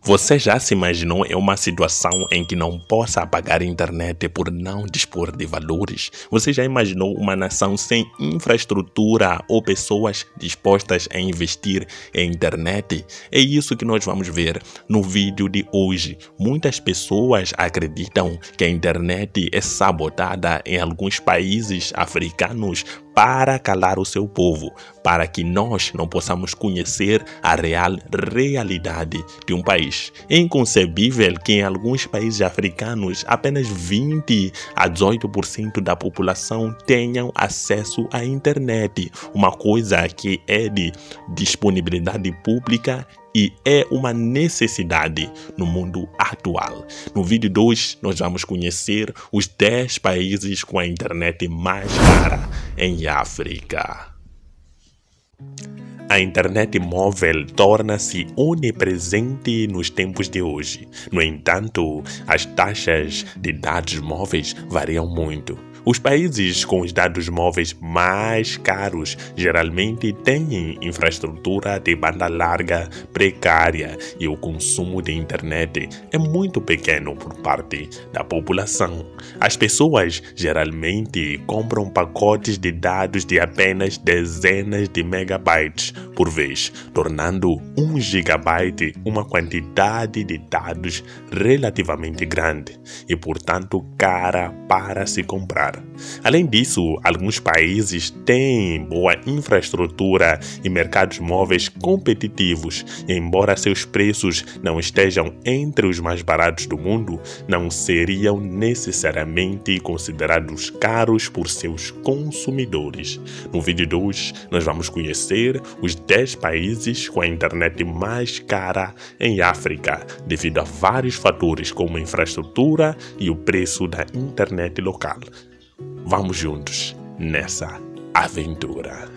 Você já se imaginou em uma situação em que não possa pagar internet por não dispor de valores? Você já imaginou uma nação sem infraestrutura ou pessoas dispostas a investir em internet? É isso que nós vamos ver no vídeo de hoje. Muitas pessoas acreditam que a internet é sabotada em alguns países africanos para calar o seu povo, para que nós não possamos conhecer a real realidade de um país. É inconcebível que em alguns países africanos apenas 20 a 18% da população tenham acesso à internet, uma coisa que é de disponibilidade pública e é uma necessidade no mundo atual. No vídeo 2, nós vamos conhecer os 10 países com a internet mais cara em África. A internet móvel torna-se onipresente nos tempos de hoje. No entanto, as taxas de dados móveis variam muito. Os países com os dados móveis mais caros geralmente têm infraestrutura de banda larga precária e o consumo de internet é muito pequeno por parte da população. As pessoas geralmente compram pacotes de dados de apenas dezenas de megabytes por vez, tornando 1 gigabyte uma quantidade de dados relativamente grande e, portanto, cara para se comprar. Além disso, alguns países têm boa infraestrutura e mercados móveis competitivos, e embora seus preços não estejam entre os mais baratos do mundo, não seriam necessariamente considerados caros por seus consumidores. No vídeo 2, nós vamos conhecer os 10 países com a internet mais cara em África, devido a vários fatores como a infraestrutura e o preço da internet local. Vamos juntos nessa aventura.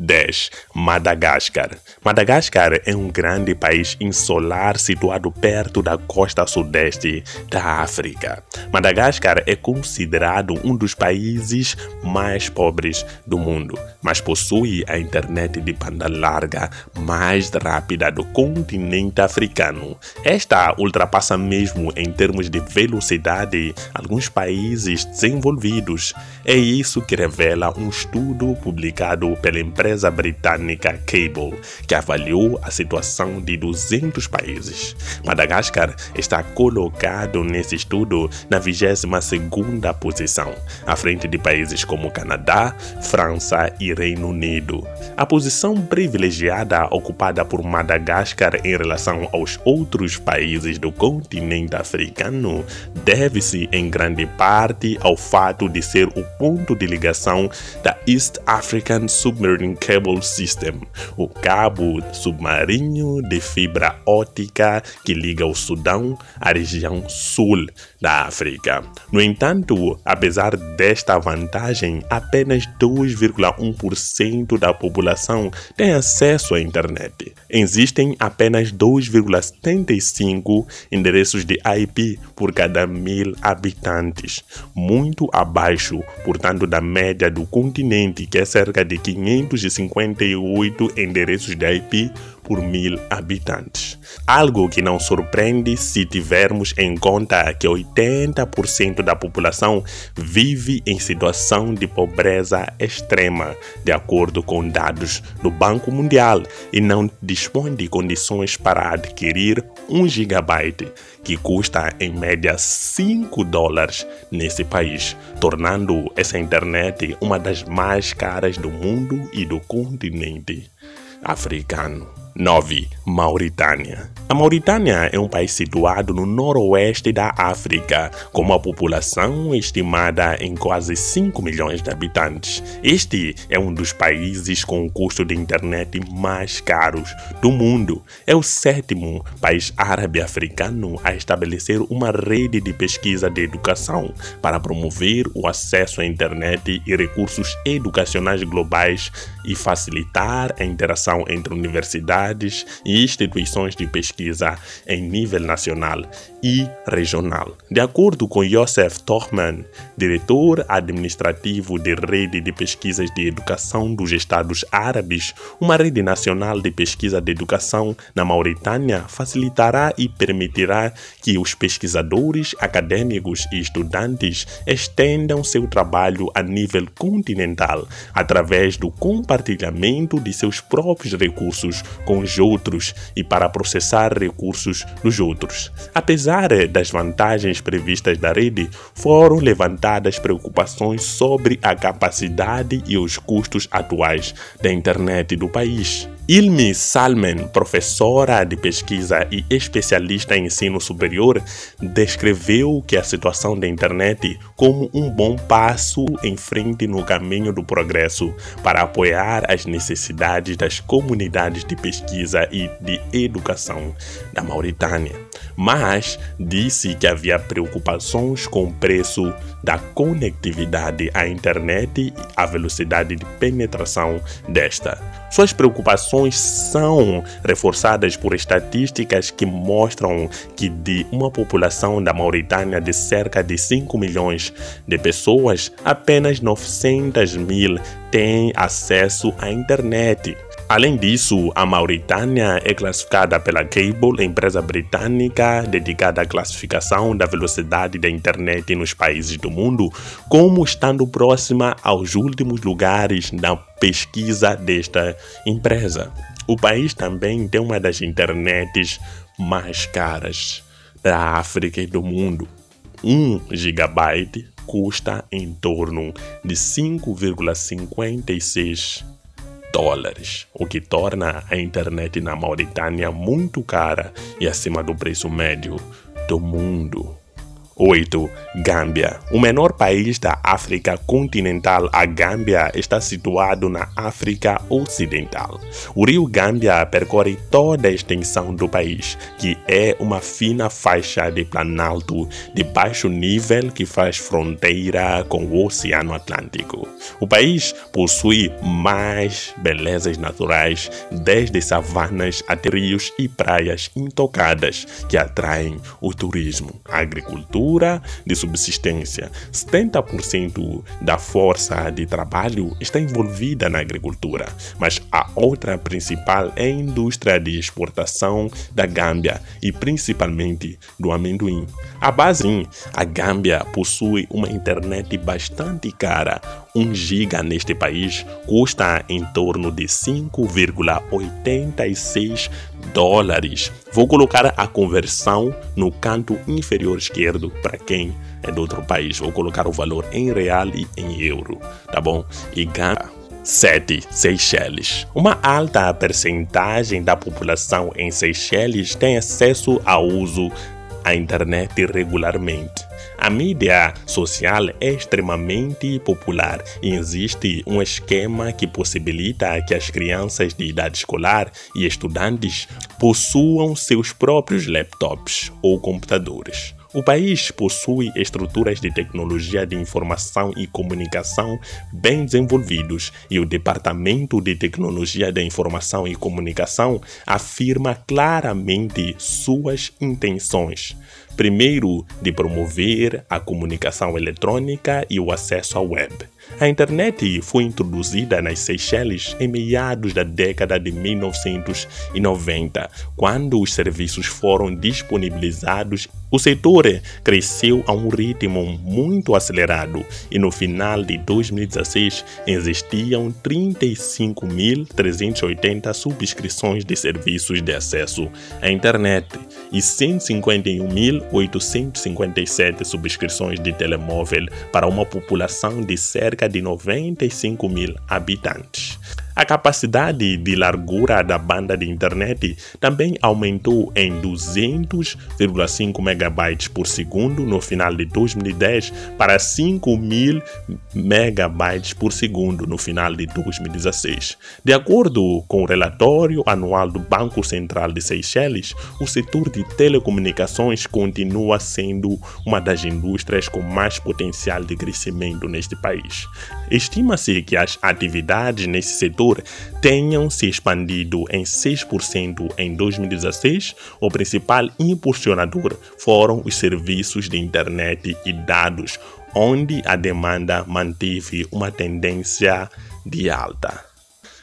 10. Madagascar. Madagascar é um grande país insular situado perto da costa sudeste da África. Madagascar é considerado um dos países mais pobres do mundo, mas possui a internet de banda larga mais rápida do continente africano. Esta ultrapassa mesmo em termos de velocidade alguns países desenvolvidos. É isso que revela um estudo publicado pela empresa britânica Cable, que avaliou a situação de 200 países. Madagascar está colocado nesse estudo na 22ª posição, à frente de países como Canadá, França e Reino Unido. A posição privilegiada ocupada por Madagascar em relação aos outros países do continente africano deve-se em grande parte ao fato de ser o ponto de ligação da East African Submarine Cable System, o cabo submarino de fibra óptica que liga o Sudão à região sul da África. No entanto, apesar desta vantagem, apenas 2,1% da população tem acesso à internet. Existem apenas 2,75 endereços de IP por cada 1.000 habitantes, muito abaixo, portanto, da média do continente, que é cerca de 558 endereços de IP por 1.000 habitantes. Algo que não surpreende se tivermos em conta que 80% da população vive em situação de pobreza extrema, de acordo com dados do Banco Mundial, e não dispõe de condições para adquirir 1 gigabyte, que custa em média $5 nesse país, tornando essa internet uma das mais caras do mundo e do continente africano. 9. Mauritânia. A Mauritânia é um país situado no noroeste da África, com uma população estimada em quase 5 milhões de habitantes. Este é um dos países com o custo de internet mais caros do mundo. É o 7º país árabe africano a estabelecer uma rede de pesquisa de educação para promover o acesso à internet e recursos educacionais globais e facilitar a interação entre universidades universidades e instituições de pesquisa em nível nacional e regional. De acordo com Youssef Tohman, diretor administrativo da Rede de Pesquisas de Educação dos Estados Árabes, uma rede nacional de pesquisa de educação na Mauritânia facilitará e permitirá que os pesquisadores, acadêmicos e estudantes estendam seu trabalho a nível continental através do compartilhamento de seus próprios recursos com os outros e para processar recursos dos outros. Apesar das vantagens previstas da rede, foram levantadas preocupações sobre a capacidade e os custos atuais da internet do país. Ilmi Salman, professora de pesquisa e especialista em ensino superior, descreveu que a situação da internet como um bom passo em frente no caminho do progresso para apoiar as necessidades das comunidades de pesquisa e de educação da Mauritânia. Mas disse que havia preocupações com o preço da conectividade à internet e a velocidade de penetração desta. Suas preocupações são reforçadas por estatísticas que mostram que de uma população da Mauritânia de cerca de 5 milhões de pessoas, apenas 900 mil têm acesso à internet. Além disso, a Mauritânia é classificada pela Cable, empresa britânica dedicada à classificação da velocidade da internet nos países do mundo, como estando próxima aos últimos lugares na pesquisa desta empresa. O país também tem uma das internets mais caras da África e do mundo. 1 gigabyte custa em torno de 5,56 dólares, o que torna a internet na Mauritânia muito cara e acima do preço médio do mundo. 8. Gâmbia. O menor país da África continental, a Gâmbia está situado na África Ocidental. O rio Gâmbia percorre toda a extensão do país, que é uma fina faixa de planalto de baixo nível que faz fronteira com o Oceano Atlântico. O país possui mais belezas naturais, desde savanas até rios e praias intocadas que atraem o turismo, a agricultura de subsistência. 70% da força de trabalho está envolvida na agricultura, mas a outra principal é a indústria de exportação da Gâmbia e principalmente do amendoim. A Gâmbia possui uma internet bastante cara. 1 giga neste país custa em torno de 5,86 dólares. Vou colocar a conversão no canto inferior esquerdo para quem é de outro país. Vou colocar o valor em real e em euro, tá bom? E Gâmbia. 7. Seychelles. Uma alta percentagem da população em Seychelles tem acesso ao uso à internet regularmente. A mídia social é extremamente popular e existe um esquema que possibilita que as crianças de idade escolar e estudantes possuam seus próprios laptops ou computadores. O país possui estruturas de tecnologia de informação e comunicação bem desenvolvidos e o Departamento de Tecnologia da Informação e Comunicação afirma claramente suas intenções. Primeiro, de promover a comunicação eletrônica e o acesso à web. A internet foi introduzida nas Seychelles em meados da década de 1990, quando os serviços foram disponibilizados. O setor cresceu a um ritmo muito acelerado e no final de 2016 existiam 35.380 subscrições de serviços de acesso à internet e 151.857 subscrições de telemóvel para uma população de cerca de 95 mil habitantes. A capacidade de largura da banda de internet também aumentou em 200,5 megabytes por segundo no final de 2010 para 5.000 megabytes por segundo no final de 2016. De acordo com o relatório anual do Banco Central de Seychelles, o setor de telecomunicações continua sendo uma das indústrias com mais potencial de crescimento neste país. Estima-se que as atividades nesse setor Equador tenham se expandido em 6% em 2016, o principal impulsionador foram os serviços de internet e dados, onde a demanda manteve uma tendência de alta.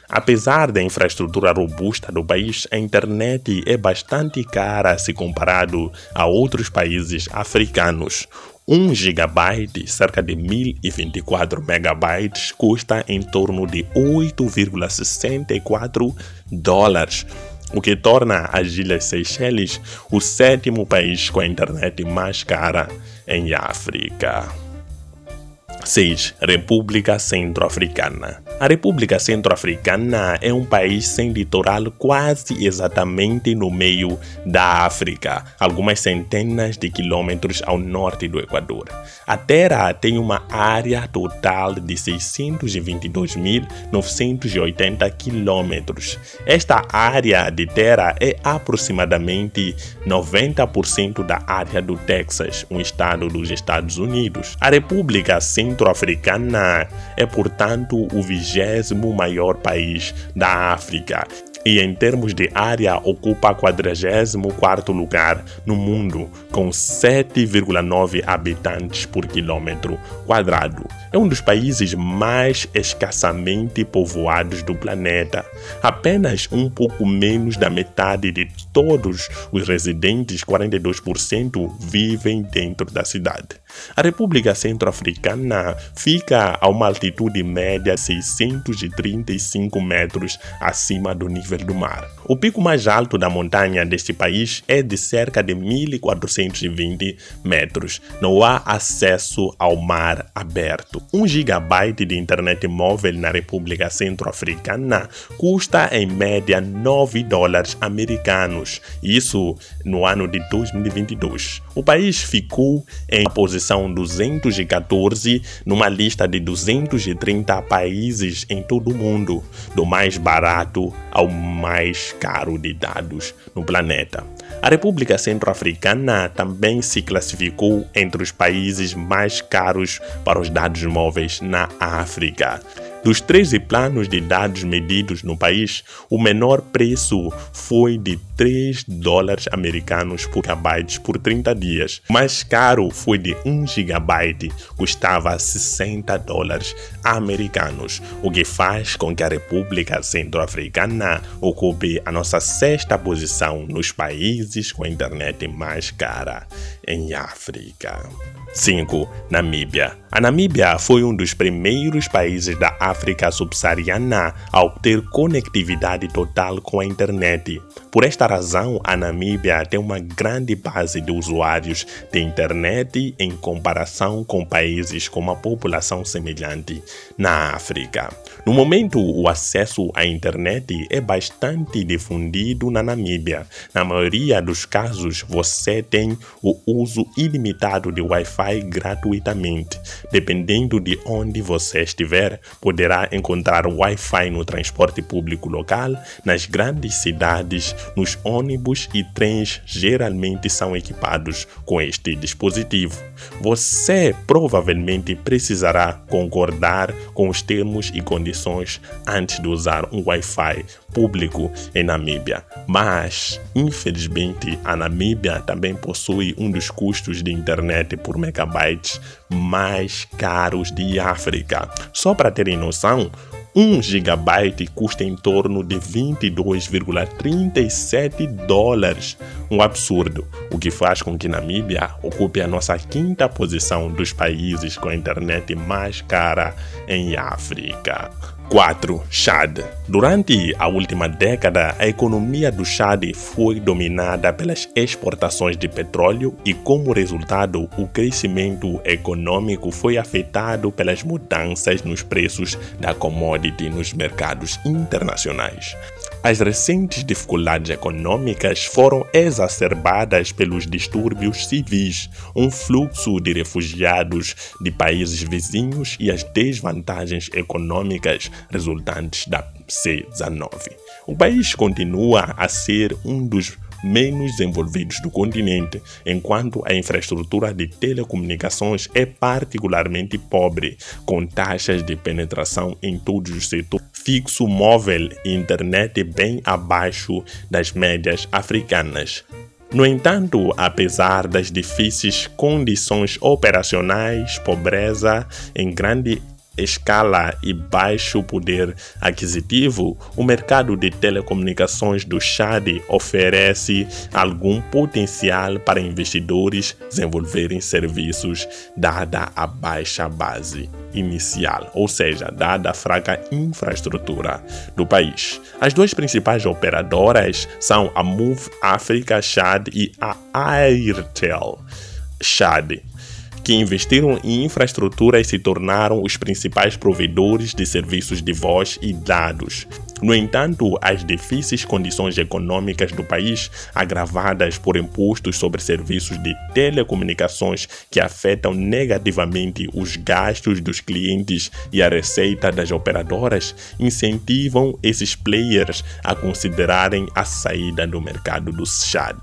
Apesar da infraestrutura robusta do país, a internet é bastante cara se comparado a outros países africanos. 1 gigabyte, cerca de 1024 megabytes, custa em torno de 8,64 dólares, o que torna as Ilhas Seychelles o 7º país com a internet mais cara em África. 6. República Centro-Africana. A República Centro-Africana é um país sem litoral quase exatamente no meio da África, algumas centenas de quilômetros ao norte do Equador. A terra tem uma área total de 622.980 quilômetros. Esta área de terra é aproximadamente 90% da área do Texas, um estado dos Estados Unidos. A República Centro-Africana é, portanto, o 20º maior país da África e, em termos de área, ocupa 44º lugar no mundo, com 7,9 habitantes por quilômetro quadrado. É um dos países mais escassamente povoados do planeta. Apenas um pouco menos da metade de todos os residentes, 42%, vivem dentro da cidade. A República Centro-Africana fica a uma altitude média de 635 metros acima do nível do mar. O pico mais alto da montanha deste país é de cerca de 1.420 metros. Não há acesso ao mar aberto. 1 gigabyte de internet móvel na República Centro-Africana custa em média 9 dólares americanos. Isso no ano de 2022. O país ficou em posição 214 numa lista de 230 países em todo o mundo, do mais barato ao mais caro de dados no planeta. A República Centro-Africana também se classificou entre os países mais caros para os dados móveis na África. Dos 13 planos de dados medidos no país, o menor preço foi de 3 dólares americanos por gigabyte por 30 dias. O mais caro foi de 1 gigabyte, custava 60 dólares americanos, o que faz com que a República Centro-Africana ocupe a nossa 6ª posição nos países com a internet mais cara em África. 5. Namíbia. A Namíbia foi um dos primeiros países da África subsaariana a obter conectividade total com a internet. Por esta razão, a Namíbia tem uma grande base de usuários de internet em comparação com países com uma população semelhante na África. No momento, o acesso à internet é bastante difundido na Namíbia. Na maioria dos casos, você tem o uso ilimitado de Wi-Fi gratuitamente. Dependendo de onde você estiver, poderá encontrar Wi-Fi no transporte público local, nas grandes cidades, nos ônibus e trens geralmente são equipados com este dispositivo. Você provavelmente precisará concordar com os termos e condições antes de usar um Wi-Fi público em Namíbia, mas, infelizmente, a Namíbia também possui um dos custos de internet por megabytes mais caros de África. Só para terem noção, 1 gigabyte custa em torno de 22,37 dólares, um absurdo, o que faz com que Namíbia ocupe a nossa 5ª posição dos países com a internet mais cara em África. 4. Chad. Durante a última década, a economia do Chad foi dominada pelas exportações de petróleo e, como resultado, o crescimento econômico foi afetado pelas mudanças nos preços da commodity nos mercados internacionais. As recentes dificuldades econômicas foram exacerbadas pelos distúrbios civis, um fluxo de refugiados de países vizinhos e as desvantagens econômicas resultantes da C-19. O país continua a ser um dos menos desenvolvidos do continente, enquanto a infraestrutura de telecomunicações é particularmente pobre, com taxas de penetração em todos os setores, fixo, móvel e internet bem abaixo das médias africanas. No entanto, apesar das difíceis condições operacionais, pobreza em grande escala e baixo poder aquisitivo, o mercado de telecomunicações do Chad oferece algum potencial para investidores desenvolverem serviços, dada a baixa base inicial, ou seja, dada a fraca infraestrutura do país. As duas principais operadoras são a Move Africa Chad e a Airtel Chad, que investiram em infraestrutura e se tornaram os principais provedores de serviços de voz e dados. No entanto, as difíceis condições econômicas do país, agravadas por impostos sobre serviços de telecomunicações que afetam negativamente os gastos dos clientes e a receita das operadoras, incentivam esses players a considerarem a saída do mercado do Chad.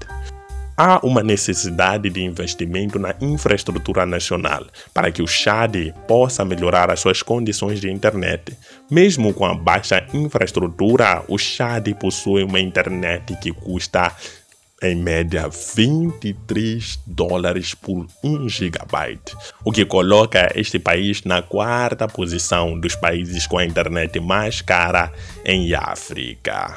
Há uma necessidade de investimento na infraestrutura nacional para que o Chad possa melhorar as suas condições de internet. Mesmo com a baixa infraestrutura, o Chad possui uma internet que custa, em média, $23 por 1 GB, o que coloca este país na 4ª posição dos países com a internet mais cara em África.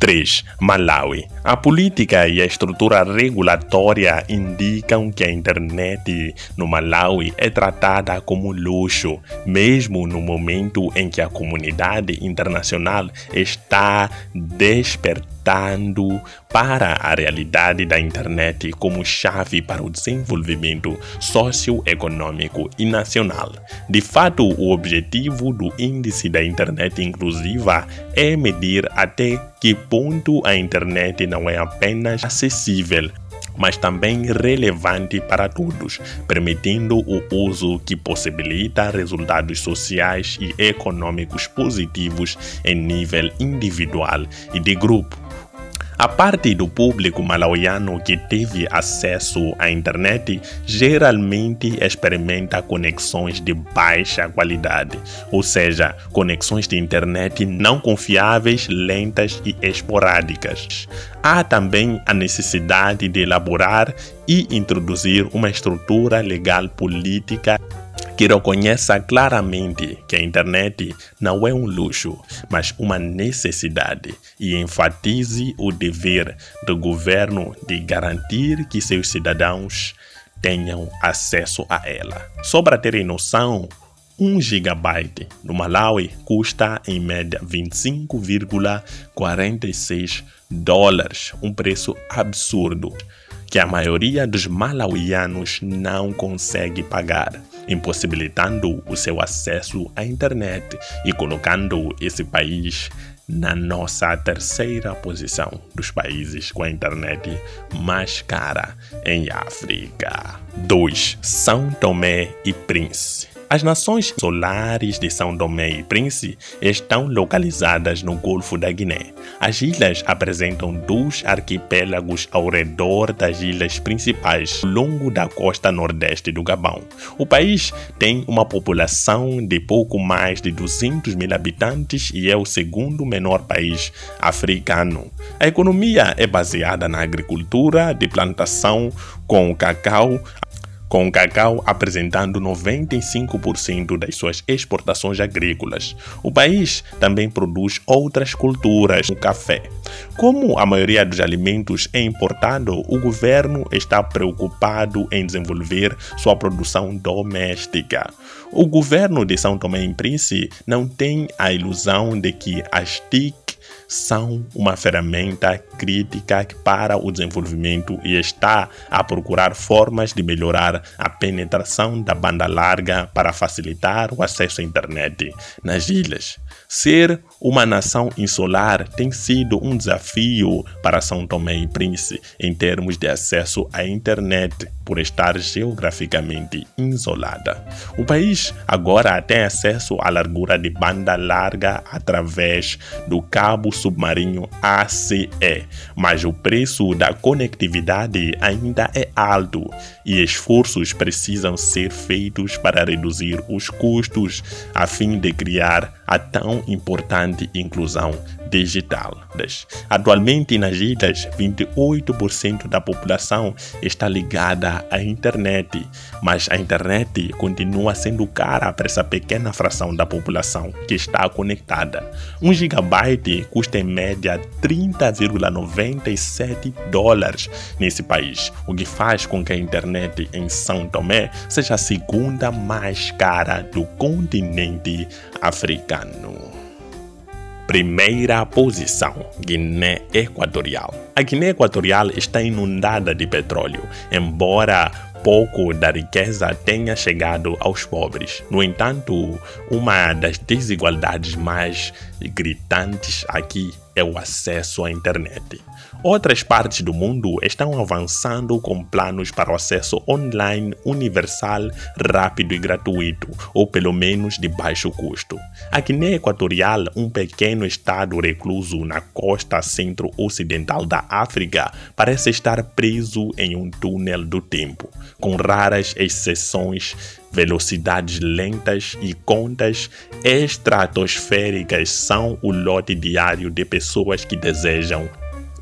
3. Malawi. A política e a estrutura regulatória indicam que a internet no Malawi é tratada como luxo, mesmo no momento em que a comunidade internacional está despertando para a realidade da internet como chave para o desenvolvimento socioeconômico e nacional. De fato, o objetivo do Índice da Internet Inclusiva é medir até que ponto a internet não é apenas acessível, mas também relevante para todos, permitindo o uso que possibilita resultados sociais e econômicos positivos em nível individual e de grupo. A parte do público malauiano que teve acesso à internet geralmente experimenta conexões de baixa qualidade, ou seja, conexões de internet não confiáveis, lentas e esporádicas. Há também a necessidade de elaborar e introduzir uma estrutura legal política que reconheça claramente que a internet não é um luxo, mas uma necessidade e enfatize o dever do governo de garantir que seus cidadãos tenham acesso a ela. Só para terem noção, 1 GB no Malawi custa em média $25,46, um preço absurdo que a maioria dos malauianos não consegue pagar, impossibilitando o seu acesso à internet e colocando esse país na nossa 3ª posição dos países com a internet mais cara em África. 2. São Tomé e Príncipe. As nações insulares de São Tomé e Príncipe estão localizadas no Golfo da Guiné. As ilhas apresentam 2 arquipélagos ao redor das ilhas principais, ao longo da costa nordeste do Gabão. O país tem uma população de pouco mais de 200 mil habitantes e é o 2º menor país africano. A economia é baseada na agricultura de plantação com o cacau apresentando 95% das suas exportações agrícolas. O país também produz outras culturas, como o café. Como a maioria dos alimentos é importado, o governo está preocupado em desenvolver sua produção doméstica. O governo de São Tomé e Príncipe não tem a ilusão de que as TIC são uma ferramenta crítica para o desenvolvimento e está a procurar formas de melhorar a penetração da banda larga para facilitar o acesso à internet nas ilhas. Ser uma nação insular tem sido um desafio para São Tomé e Príncipe em termos de acesso à internet, por estar geograficamente isolada. O país agora tem acesso à largura de banda larga através do cabo submarino ACE, mas o preço da conectividade ainda é alto e esforços precisam ser feitos para reduzir os custos a fim de criar a tão importante inclusão digital. Atualmente, nas ilhas, 28% da população está ligada à internet, mas a internet continua sendo cara para essa pequena fração da população que está conectada. 1 gigabyte custa em média $30,97 nesse país, o que faz com que a internet em São Tomé seja a segunda mais cara do continente africano. Primeira posição, Guiné Equatorial. A Guiné Equatorial está inundada de petróleo, embora pouco da riqueza tenha chegado aos pobres. No entanto, uma das desigualdades mais gritantes aqui é o acesso à internet. Outras partes do mundo estão avançando com planos para o acesso online universal, rápido e gratuito, ou pelo menos de baixo custo. A Guiné Equatorial, um pequeno estado recluso na costa centro-ocidental da África, parece estar preso em um túnel do tempo, com raras exceções. Velocidades lentas e contas estratosféricas são o lote diário de pessoas que desejam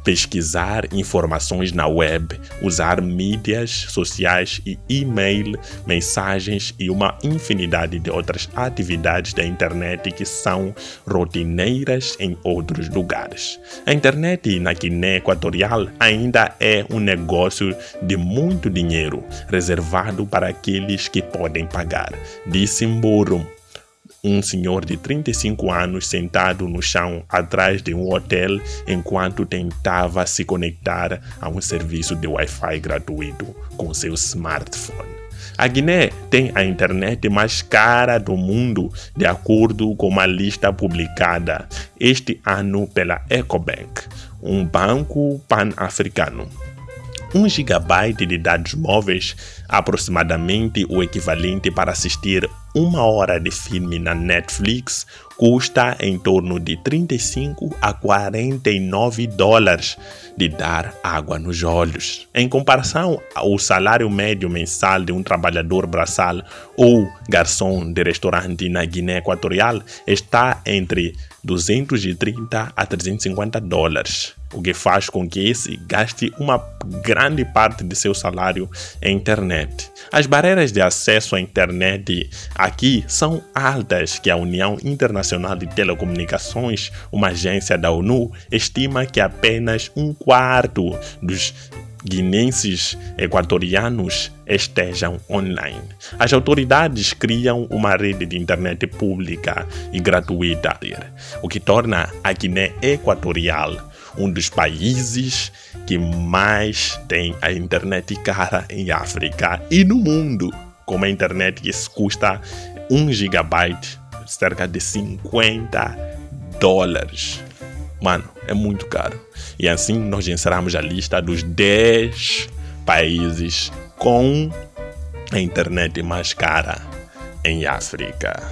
pesquisar informações na web, usar mídias sociais e e-mail, mensagens e uma infinidade de outras atividades da internet que são rotineiras em outros lugares. A internet na Guiné Equatorial ainda é um negócio de muito dinheiro, reservado para aqueles que podem pagar, disse Mburu, um senhor de 35 anos sentado no chão atrás de um hotel enquanto tentava se conectar a um serviço de Wi-Fi gratuito com seu smartphone. A Guiné tem a internet mais cara do mundo, de acordo com uma lista publicada este ano pela Ecobank, um banco pan-africano. 1 gigabyte de dados móveis, aproximadamente o equivalente para assistir 1 hora de filme na Netflix, custa em torno de $35 a $49 de dar água nos olhos. Em comparação ao salário médio mensal de um trabalhador braçal ou garçom de restaurante na Guiné Equatorial está entre $230 a $350, o que faz com que esse gaste uma grande parte de seu salário em internet. As barreiras de acesso à internet aqui são altas, que a União Internacional de Telecomunicações, uma agência da ONU, estima que apenas 1/4 dos guinenses equatorianos estejam online. As autoridades criam uma rede de internet pública e gratuita, o que torna a Guiné Equatorial um dos países que mais tem a internet cara em África e no mundo, com uma internet que custa 1 gigabyte, cerca de $50. Mano, é muito caro. E assim nós encerramos a lista dos 10 países com a internet mais cara em África.